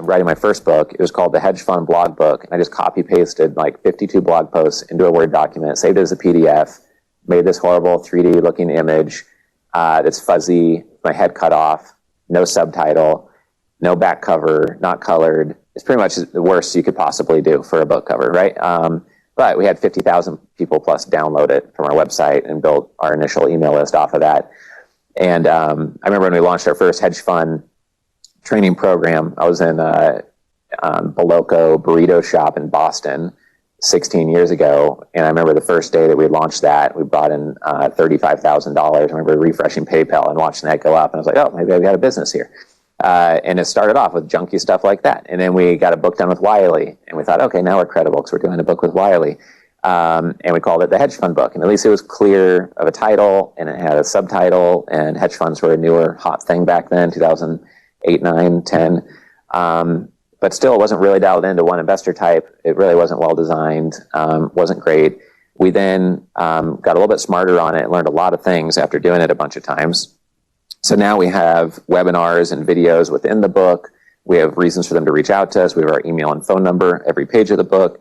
writing my first book. It was called The Hedge Fund Blog Book. And I just copy pasted like 52 blog posts into a Word document, saved it as a PDF, made this horrible 3D looking image that's fuzzy, my head cut off, no subtitle, no back cover, not colored. It's pretty much the worst you could possibly do for a book cover, right? But we had 50,000 people plus download it from our website and built our initial email list off of that. And I remember when we launched our first hedge fund training program, I was in Boloco Burrito Shop in Boston 16 years ago. And I remember the first day that we launched that, we brought in $35,000. I remember refreshing PayPal and watching that go up. And I was like, oh, maybe I've got a business here. And it started off with junky stuff like that. And then we got a book done with Wiley. And we thought, okay, now we're credible because we're doing a book with Wiley. And we called it the Hedge Fund Book. And at least it was clear of a title, and it had a subtitle, and hedge funds were a newer hot thing back then, 2008, 9, 10. But still, it wasn't really dialed into one investor type. It really wasn't well designed, wasn't great. We then got a little bit smarter on it and learned a lot of things after doing it a bunch of times. So now we have webinars and videos within the book. We have reasons for them to reach out to us. We have our email and phone number every page of the book.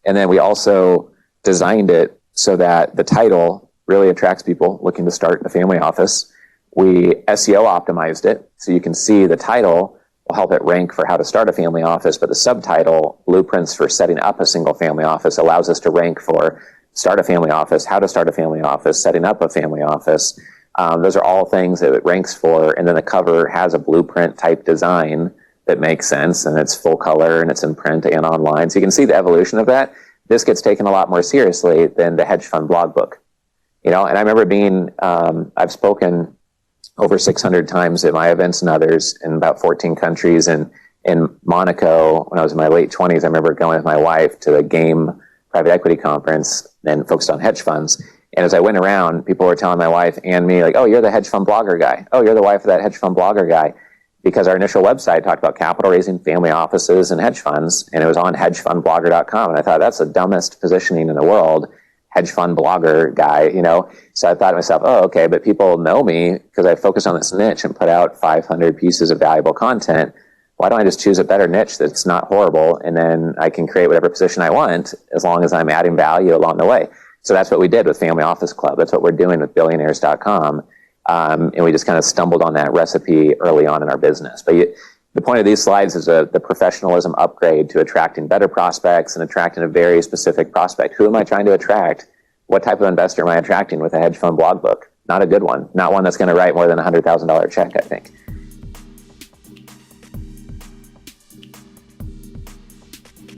And then we also designed it so that the title really attracts people looking to start a family office. We SEO optimized it, so you can see the title will help it rank for how to start a family office, but the subtitle, Blueprints for Setting Up a Single Family Office, allows us to rank for start a family office, how to start a family office, setting up a family office. Those are all things that it ranks for, and then the cover has a blueprint type design that makes sense, and it's full color, and it's in print and online. So you can see the evolution of that. This gets taken a lot more seriously than the Hedge Fund Blog Book. And I remember I've spoken over 600 times at my events and others in about 14 countries. And in Monaco, when I was in my late 20s, I remember going with my wife to a GAME private equity conference and focused on hedge funds. And as I went around, people were telling my wife and me, like, oh, you're the hedge fund blogger guy. Oh, you're the wife of that hedge fund blogger guy. Because our initial website talked about capital raising, family offices, and hedge funds, and it was on hedgefundblogger.com. And I thought, that's the dumbest positioning in the world, hedge fund blogger guy, So I thought to myself, oh, okay, but people know me because I focused on this niche and put out 500 pieces of valuable content. Why don't I just choose a better niche that's not horrible, and then I can create whatever position I want as long as I'm adding value along the way. So that's what we did with Family Office Club. That's what we're doing with billionaires.com. And we just kind of stumbled on that recipe early on in our business. But the point of these slides is the professionalism upgrade to attracting better prospects and attracting a very specific prospect. Who am I trying to attract? What type of investor am I attracting with a hedge fund blog book? Not a good one. Not one that's going to write more than $100,000 check, I think.